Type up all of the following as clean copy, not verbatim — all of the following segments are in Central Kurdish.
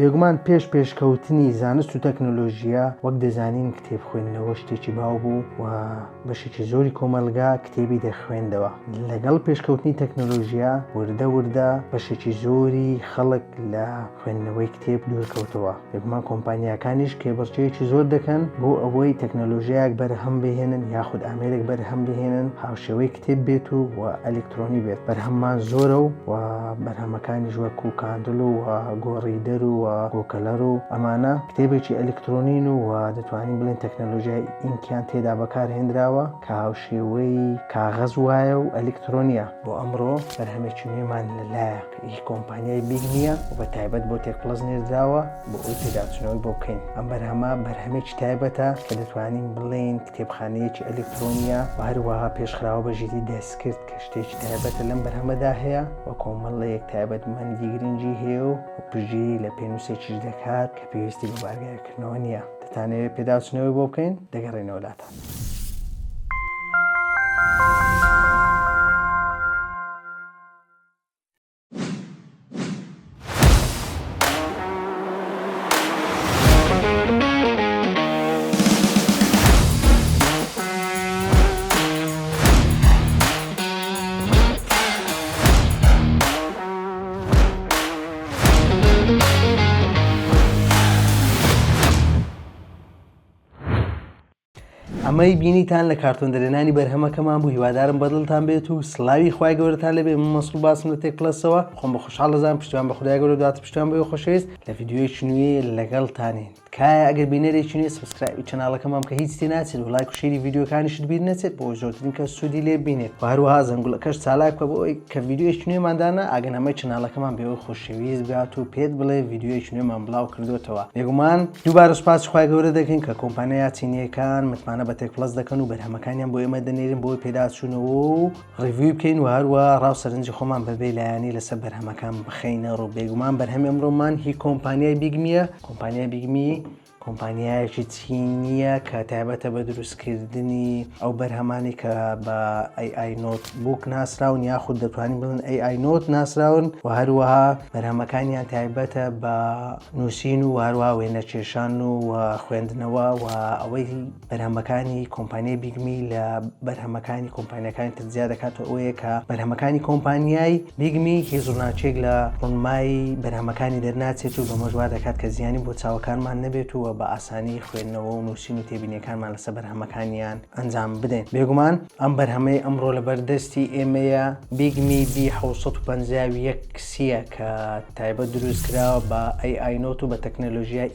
بێگومان پێشکەوتنی زانست و تەکنۆلۆژیا وەک دەزانین کتێب خوێندنەوە شتێکی باو بوو و بەشێکی زۆری کۆمەلگا کتێبی دەخوێندەوە. لەگەڵ پێشکەوتنی تەکنۆلۆژیا وردە بەشێکی زۆری خەڵک لە خوێندنەوەی کتێب دوورکەوتەوە. بێگومان کۆمپانیاکانیش کێبڕچەیەکی زۆر دەکەن بۆ ئەوەی تەکنۆلۆژیاک بەرهەم بهێنن یاخود ئامێرێک بەرهەم بهێنن هاوشێوەی کتێب بێت و ئەلکترۆنی بێت. بەرهەممان زۆرە و بەرهەمەکانی وەکو کاندل و گۆڕیدەر و گۆکەلەر و ئەمانە کتێبێکی ئەلکترۆنین و دەتوانین بڵێن تەکنۆلۆژیای ئینکیان تێدا بەکارهێنراوە کە هاوشێوەی کاغەز وایە و ئەلکترۆنیە. بۆ ئەمڕۆ بەرهەمێکی نوێمان لەلایە هیچ کۆمپانیای بیگ نییە و بە تایبەت بۆ تێکپڵەس نێردراوە بۆ ئەوی پێداچنەوەی بۆ بکەین. ئەم بەرهەمێکی تایبەتە کە دەتوانین بڵێن کتێبخانەیەکی ئەلکترۆنیە و هەروەها پێشخراوە بەژیری دەستکرد کە شتێکی تایبەتە لەم بەرهەمەدا هەیە و کۆمەڵەیەک تایبەتمەندی گرنگی هەیە و پژی لە پێنووسێکیش دەکات کە پێویستی بە بارگایکردنەوە نییە. دەتانەوێت پێداچنەوەی بۆ بکەین دەگەڕێنەوە لاتان. ئەمەی بینیتان لە کارتۆن دەرێنانی بەرهەمەکەمان بوو. هیوادارم بەدڵتان بێت و سڵاوی خوای گەورەتان لەبێ. من مەسوول باسم لە تێکپڵەسەوە خۆم بە خۆشحاڵ دەزانم پشتیوان بە خودای گەورە دواتر پشتیوان بەوێ خۆشەویست لە ڤیدیۆیەکی نوێ لەگەڵتانین. تکایە ئەگەر بینەرێکی نوێ سبسکرایبی چەناڵەکەمان کە هیچ تێ ناچێت و لایک و شێری ڤیدیۆکانیشت بیر نەچێت بۆ زۆرترین کەس سوودی لێ بینێت و هەروەها زەنگوڵەکەش چالاک بکە بۆ ئەوەی کە ڤیدیۆیەکی نوێماندانە ئاگەنامەی چەناڵەکەمان بێەوەی خۆشەویست بگات و پێت بڵێ ڤیدیۆیەکی نوێمان بڵاو کردوتەوە. بێگومان دووبارە سوپاسی خوای گەورە دەکەین کە کۆمپانیا چینیەکان متمانە بە تێکپڵەس دەکەن و بەرهەمەکانیان بۆ ئێمە دەنێرن بۆی پێداچوونەوە و ڕیڤیو بکەین و هەروەها ڕاوسەرنجی خۆمان بەبێ لایەنی لەسەر بەرهەمەکان بخەینە ڕوو. بێگومان بەرهەمی ئەمڕۆمان هی کۆمپانیای بیگمیە. کۆمپانیای بیگمی کۆمپانیایەکی چینیە کە تایبەتە بە دروستکردنی ئەو بەرهەمانی کە بە AI نۆتبوک ناسراون یاخود دەتوانین بڵێن AI نۆت ناسراون و هەروەها بەرهەمەکانیان تایبەتە بە نووسین و هەروەها وێنەچێشان و خوێندنەوە و ئەوەی بەرهەمەکانی کۆمپانیای بیگمی لە بەرهەمەکانی کۆمپانیەکانی ترجیا دەکاتەوە ئەوەیە کە بەرهەمەکانی کۆمپانیای بیگمی هیچ ڕووناچێک لە ڕوونمای بەرهەمەکانی دەرناچێت و بەمەژوا دەکات کە زیانی بۆ چاوەکانمان نەبێت و بە ئاسانی خوێندنەوە و نووسین و تێبینیەکانمان لەسەر بەرهەمەکانیان ئەنجام بدەین. بێگومان ئەم بەرهەمەی ئەمڕۆ لە بەردەستی ئێمەیە بیگمی B751 کە تایبەت دروستکراوە بە AI نۆت و بە تەکنۆلۆژیای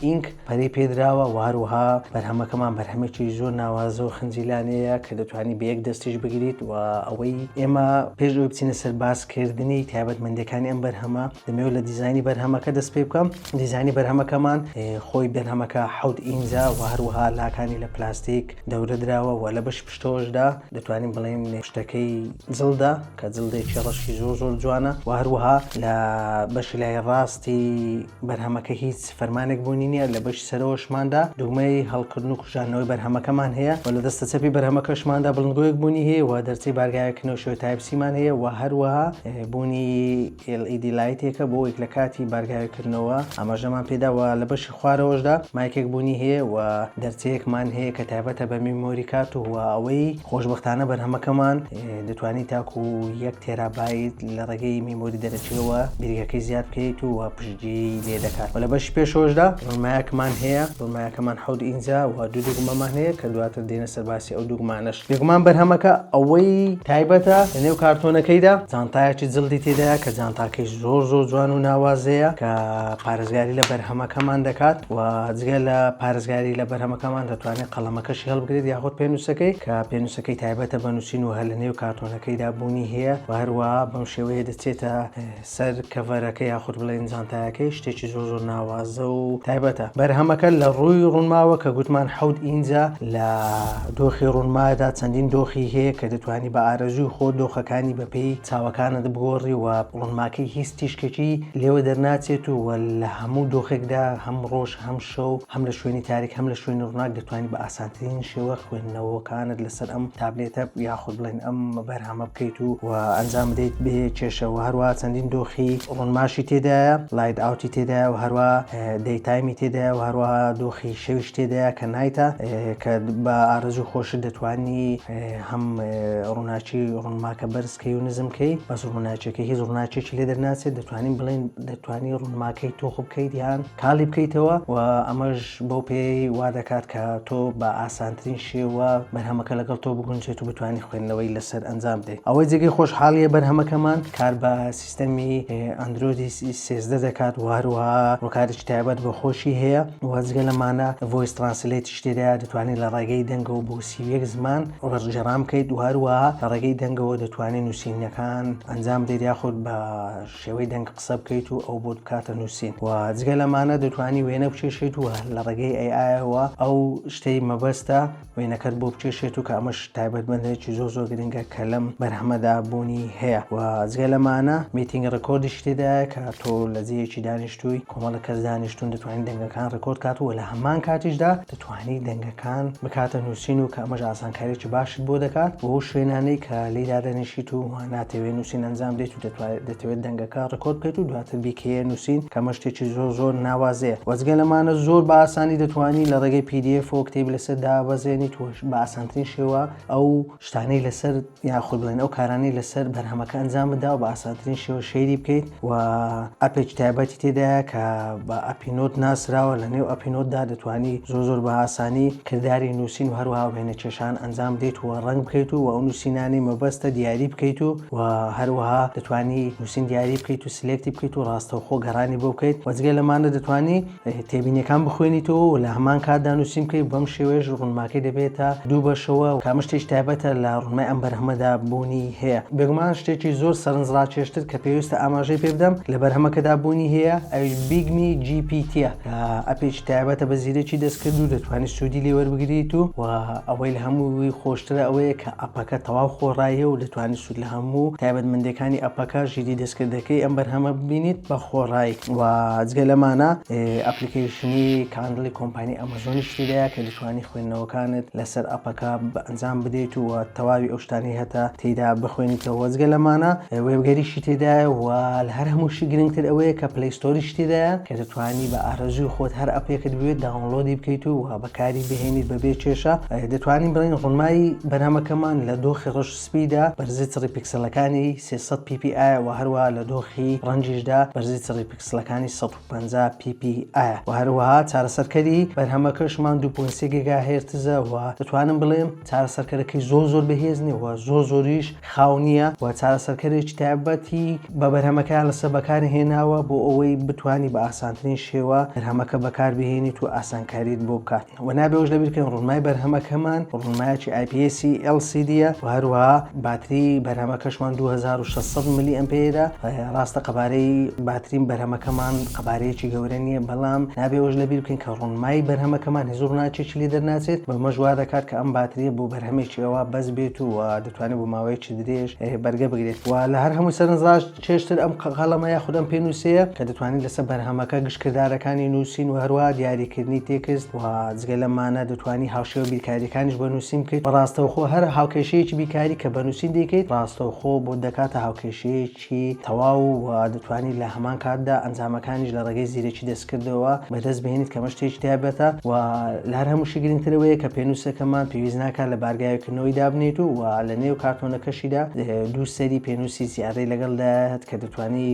ئینک پەرەی پێدراوە و هەروەها بەرهەمەکەمان بەرهەمێکی زۆر ناوازە و خنجیلانەیە کە دەتوانی بە یەک دەستیش بگریت و ئەوەی ئێمە پێش ئەوی بچینە سەر باسکردنی تایبەتمەندیەکانی ئەم بەرهەمە دەمەوێت لە دیزانی بەرهەمەکە دەست پێ بکەم. دیزانی بەرهەمەکەمان خۆی بەرهەمەکە 7 ئینجا و هەروەها لاکانی لە پلاستیک دەورە دراوە و لە بەش پشتۆشدا دەتوانین بڵێن پشتەکەی جڵدا کە جڵدێکی ڕەشی زۆر جوانە و هەروەها لە بەش لای ڕاستی بەرهەمەکە هیچ فەرمانێک بوونی نییە. لە بەش سەرەوەشماندا دوگمەی هەڵکردن و کوژانەوەی بەرهەمەکەمان هەیە و لە دەستە چەپی بەرهەمەکەشماندا بڵندگۆیەک بوونی هەیە و دەرچەی بارگایەکردنەوە شێوەی تایپسیمان هەیە و هەروەها بوونی LED لایتێکە بۆ ئەوەی لە کاتی بارگایەکردنەوە ئاماژەمان پێداوە. لە بەشی خوارەوەشدا مایکێک بوونی هەیە و دەرچەیەکمان هەیە کە تایبەتە بە میمۆری کارت و ئەوەی خۆشبەختانە بەرهەمەکەمان دەتوانین تاکو 1 تێرابایت لە ڕێگەی میمۆری دەرەچێەوە بیرگەکەی زیاد بکەیت و پشتگی لێ دەکات. و لە بەشی پێشەوەشدا ڕوونمایەکمان هەیە. ڕوونمایەکەمان 7 ئینجا و دوو دوگمەمان هەیە کە دواتر دێنە سەر باسی ئەو دوگمانەش. بێگومان بەرهەمەکە ئەوەی تایبەتە لە نێو کارتۆنەکەیدا جانتایەکی جڵدی تێدایە کە جانتاکەی زۆر جوان و ناوازەیە کە پارێزگاری لە بەرهەمەکەمان دەکات و جگە لە پارێزگاری لە بەرهەمەکەمان دەتوانێت قەڵەمەکەشی هەڵبگرێت یاخود پێنووسەکەی کە پێنووسەکەی تایبەتە بە نووسین و هەر لە نێو کارتۆنەکەیدا بوونی هەیە و هەروەها بەم شێوەیە دەچێتە سەر کەڤەرەکە یاخود بڵێن جانتایەکەی شتێکی زۆر ناوازە و تایبەتە. بەرهەمەکە لە ڕووی ڕوونماوە کە گوتمان 7 ئینجا لە دۆخی ڕوونمادا چەندین دۆخی هەیە کە دەتوانی بە ئارەزوی خۆ دۆخەکانی بەپێی چاوەکانت بگۆڕی و ڕوونماکەی هیچ تیشکێکی لێوە دەرناچێت و لە هەموو دۆخێکدا هەم ڕۆژ هەم شەو هەم لە شوێنی تاریک هەم لە شوێنی ڕووناک دەتوانانی بە ئاسانترین شێوە خوێندنەوەکانت لەسەر ئەم تابلێتە یاخود بڵێن ئەم بەرهەمە بکەیت و ئەنجام بدەیت بێ کێشەوە. هەروە چەندین دۆخی ڕۆنماشی تێدایە، لاید ئاوتی تێدایە و هەروە دەیتایمی تێدایە و هەروە دۆخی شەویش تێدایە کە نایتە کە بە ئارەزوو خۆشت دەتوانی هەم ڕووناچی ڕوونماکە بەرزکەی و نزمکەی بەس ڕووناچەکە هیچ ڕووناچێکی لێ دەرناچێت دەتوانین بڵێن دەتوانی ڕوونماکەی تۆخ بکەیت یان کاڵی بکەیتەوە و ئەمەش بەو پێی وا دەکات کە تۆ بە ئاسانترین شێوە بەرهەمەکە لەگەڵ تۆ بگونجێت و بتوانانی خوێندنەوەی لەسەر ئەنجام بدەیت. ئەوەی جێگەی خۆشحاڵیە بەرهەمەکەمان کار بە سیستەمی ئەندرۆیدی 13 دەکات و هەروەها ڕووکارێکی تایبەت بە خۆشی هەیە و جگە لەمانە ڤۆیس ترانسلیت تێدایە دەتوانێت لە ڕێگەی دەنگەوە بۆ 31 زمان ڕەرجەڕام بکەیت و هەروەها لە ڕێگەی دەنگەوە دەتوانێت نووسینەکان ئەنجام بدەیت یاخود بە شێوەی دەنگ قسە بکەیت و ئەو بۆ بکاتە نووسین و جگە لەمانە دەتوانی وێنە بچێشێت و لە ڕێگەی ئایەوە ئەو شتەی مەبەستە وێنەکەت بۆ بچێشێت و کە ئەمەش تایبەتمەندێکی زۆر گرنگە کە لەم بەرهەمەدا بوونی هەیە و جگە لەمانە میتینگ ڕکۆردیش تێدایە کە تۆ لە جێیەکی دانیشتووی کۆمەڵە کەس دانیشتون دەتوانین دەنگەکان ڕکۆرد کات و لە هەمان کاتیشدا دەتوانی دەنگەکان بکاتە نووسین و کە ئەمەش ئاسانکاریی باشت بۆ دەکات بۆ شوێنانەی کە لێدا دەنیشیت و ناتەوێت نووسین ئەنجام بدەیت و دەتەوێت دەنگەکە ڕکۆرد بکەیت و دواتر بیکەیە نووسین کە ئەمە شتێکی زۆر ناوازەیە و جگە لەمانە زۆر بە ئاسانی دەتوانی لە ڕێگەی PDF و کتێب لەسەر دابەزێنیت و بە ئاسانترین شێوە ئەو شتانەی لەسەر یاخود بڵێن ئەو کارانەی لەسەر بەرهەمەکە ئەنجام بدا و بە ئاسانترین شێوە شەیری بکەیت و ئەپێکی تایبەتی تێدایە کە بە ئەپینۆت ناسراوە لە نێو ئەپینۆتدا دەتوانی زۆر بە ئاسانی کردداری نووسین و هەروەها وێنە کێشان ئەنجام بدەیت و ڕنگ بکەیت و ئەو نووسینانی مەبەستە دیاری بکەیت و هەروەها دەتوانی نووسین دیاری بکەیت و سلێکتی بکەیت و ڕاستەوخۆ گەڕانی بۆ بکەیت و جگە لەمانە دەتوانی تێبینیەکان بخوێنیتەوە و لە هەمان کاتدا نووسین بکەیت بەم شێوەیەش ڕوونماکەی دەبێتە دوو بەشەوە و کامە شتێک تایبەتە لە ڕوونمای ئەم بەرهەمەدا بوونی هەیە. بێگومان شتێکی زۆر سەرنجڕاکێشتر کە پێویستە ئاماژەی پێ بدەم لە بەرهەمەکەدا بوونی هەیە ئەوش بیگمی GPT-ە ئەپێکی تایبەتە بە زیرەکی دەستکرد و دەتوانانی سوودی لێ وەربگریت و ئەوەی لە هەمووی خۆشترە ئەوەیە کە ئەپەکە تەواو خۆڕایە و دەتوانانی سوود لە هەموو تایبەتمەندەکانی ئەپەکە ژیری دەستکردەکەی ئەم بەرهەمە ببینیت بە خۆڕایی و جگە لەمانە ئەپلیکیشنی کاندڵی کۆمپانی ئەمازۆنیش تێدایە کە دەتوانی خوێندنەوەکانت لەسەر ئەپەکە ئەنجام بدەیت و تەواوی ئەو شتانی هەتا تێدا بخوێنیتەوە. جگە لەمانە وێبگەریشی تێدایە و لە هەر هەمووشی گرنگتر ئەوەیە کە پلەیستۆریش تێدایە کە دەتوانی بە ئارەزوی خۆت هەر ئەپێکت بوێت داونلۆدی بکەیت و بەکاری بهێنیت بەبێ کێشە. دەتوانین بڵین ڕوونمای بەرهەمەکەمان لە دۆخی ڕەش سپیدا بەرزی چڕی پیکسلەکانی 300 ppi و هەروە لە دۆخی ڕەنجیشدا بەرزی چڕی پیکسلەکانی 150 ppi و هەروەها چارەسەرکەری بەرهەمەکەشمان 2.3 گیگاهرتزە و دەتوانم بڵێم چارەسەرکەرەکەی زۆر بەهێزنی و زۆریش خاونیە و چارەسەرکەرێکی تایبەتی بە بەرهەمەکە لەسەر بەکارهێناوە بۆ ئەوەی بتوانی بە ئاسانترین شێوە بەرهەمەکە بەکاربهێنیت و ئاسانکاریت بۆ بکات و نابێوەش لەبیرکەین ڕوونمای بەرهەمەکەمان ڕوونمایەکی IPS LCD-ە و هەروەها باتری بەرهەمەکەشمان 2600 ملی ئەمپێرە. ڕاستە قەبارەی باترین بەرهەمەکەمان قەبارەیەکی گەورە نییە بەڵام نابێوەش لەبیر بکەین کە ڕوونمای بەرهەمەکەمان زۆر ناچێکی لێ دەرناچێت بە مەژوا دەکات کە ئەم باتریە بۆ بەرهەمێکی ئەوە بەس بێت و دەتوانێت بۆ ماوەیەکی درێژ بەرگە بگرێت و لە هەر هەموو سەرنجڕاک چێشتر ئەم قەڵەمە یاخود ئەم پێنووسەیە کە دەتوانین لەسەر بەرهەمەکە گشتکردارەکانی نووسین و هەروە دیاریکردنی تێکست و جگە لەمانە دەتوانی هاوشێوە بیرکاریەکانیش بە نووسین بکەیت ڕاستەوخۆ هەر هاوکێشەیەکی بیرکاری کە بە نووسین دەکەیت ڕاستەوخۆ بۆ دەکاتە هاوکێشەیەکی تەواو و دەتوانیت لە هەمان کاتدا ئەنجامەکانیش لە ڕێگەی زیرەکی دەستکردەوە بەدەست بهێنیت کە شتێکی تایبەتە و لە هەر هەمووشی گرنگترەوەیە کە پێنووسەکەمان پێویست ناکات لە بارگایەکردنەوەی دابنێت و لە نێو کارتۆنەکەشیدا دوو سەری پێنووسی زیادەی لەگەڵدایەت کە دەتوانی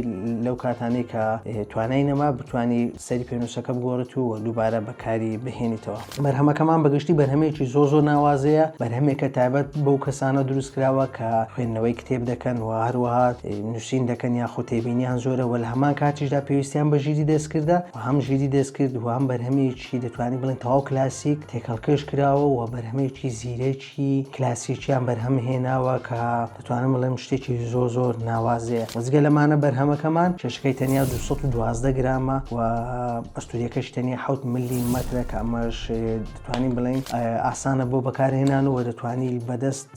لەو کاتانەی کە توانای نەما بتوانی سەری پێنووسەکە بگۆڕێت و دووبارە بەکاری بهێنیتەوە. بەرهەمەکەمان بەگشتی بەرهەمێکی زۆر ناوازەیە بەرهەمێکە تایبەت بەو کەسانە دروستکراوە کە خوێندنەوەی کتێب دەکەن و هەروەها نووسین دەکەن یاخود تێبینیان زۆرە و لە هەمان کاتیشدا پێویستیان بە ژیری دەستکردە و هەم ژیری دەستکرد و هەم بەرهەمێکی دەتوانین بڵێن تەواو کلاسیک تێکەڵکەش کراوە و بەرهەمێکی زیرەکی کلاسیکیان بەرهەم هێناوە کە دەتوانم بڵێم شتێکی زۆر ناوازەیە. وەزگە لەمانە بەرهەمەکەمان کێشەکەی تەنیا 212 گرامە و ئەستوریەکەش تەنیا 7 ملی مەترە کە ئەمەش دەتوانین بڵێن ئاسانە بۆ بەکارهێنان و دەتوانی بەدەست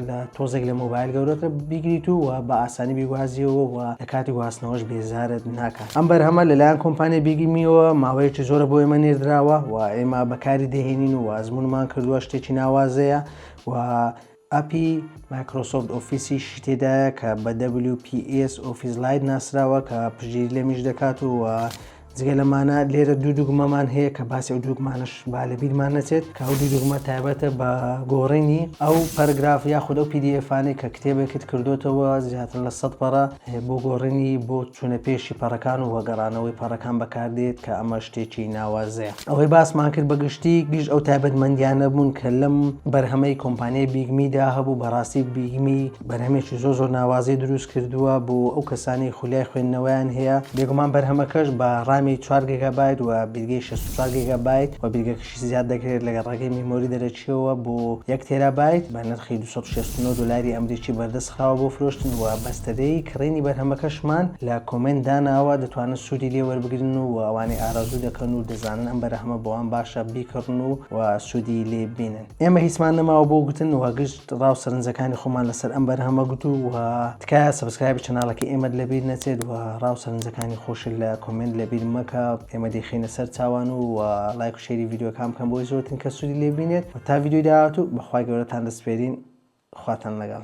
لە تۆزێک لە مۆبایل گەورەتر بیگریت و بە ئاسانی بیگوازیەوە و لە کاتی گواستنەوەش بێزارت ناکات. ئەم بەرهەمە لەلایەن کۆمپانیای بیگمیەوە ماوەیەکی زۆرە بۆ ئێمە نێردراوە و ئێمە بەکاری دەهێنین و ئەزمونمان کردووە شتێکی ناوازەیە و ئەپی مایکرۆسۆفت ئۆفیسی تێدایە کە بە WPS ئۆفیس لایت ناسراوە کە پژگیری لێمیش دەکات و جگە لەمانە لێرە دوو دوگمەمان هەیە کە باسی ئەو دوگمانش با لە بیرمان نەچێت کە ئەو دوو دوگمە تایبەتە بە گۆڕینی ئەو پەرگراف یاخود ئەو PDFانەی کە کتێبێکت کردوتەوە زیاتر لە 100% بۆ گۆڕینی بۆ چوونە پێشی پەڕەکان و وەگەڕانەوەی پەڕەکان بەکاردێت کە ئەمە شتێکی ناوازەیە. ئەوەی باسمان کرد بەگشتی گشت ئەو تایبەتمەندیانە بوون کە لەم بەرهەمەی کۆمپانیای بیگمیدا هەبوو. بەڕاستی بیگمی بەرهەمێکی زۆر ناوازەی دروست کردووە بۆ ئەو کەسانی خولیای خوێندنەوەیان هەیە. بێگومان بەرهەمەکەش بە ڕامی 4 گیگابایت و بیرگەی 64 گیگابایت و بیرگەکەشی زیاد دەکرێت لەگەڵ ڕێگەی میمۆری دەرەچیەوە بۆ 1 تێرابایت بە نرخی 269 دلاری ئەمریکی بەردەستخراوە بۆ فرۆشتن و بەستەدەی کڕینی بەرهەمەکەشمان لە کۆمنت داناوە دەتوانن سوودی لێ وەربگرن و ئەوانەی ئارەزوو دەکەن و دەزانن ئەم بەرهەمە بۆوان باشە بیکڕن و سوودی لێ بینن. ئێمە هیچمان نەماوە بۆ گوتن و گشت ڕاو سەرنجەکانی خۆمان لەسەر ئەم بەرهەمە گوتو و تکایە سەبسکرایبی چەناڵەکەی ئێمەت لەبیر نەچێت و ڕاو سەرنجەکانی خۆش لە کۆمنت لەبیر مەکە. ئێمە دەیخینە سەر چاوان و لایک و شێری ڤیدیۆکان بکەن بۆی زۆرترین کە سوودی لێ بینێت و تا ڤیدیۆی داهاتوو بەخوای گەورەتان دەسپێرین. خواتان لەگەڵ.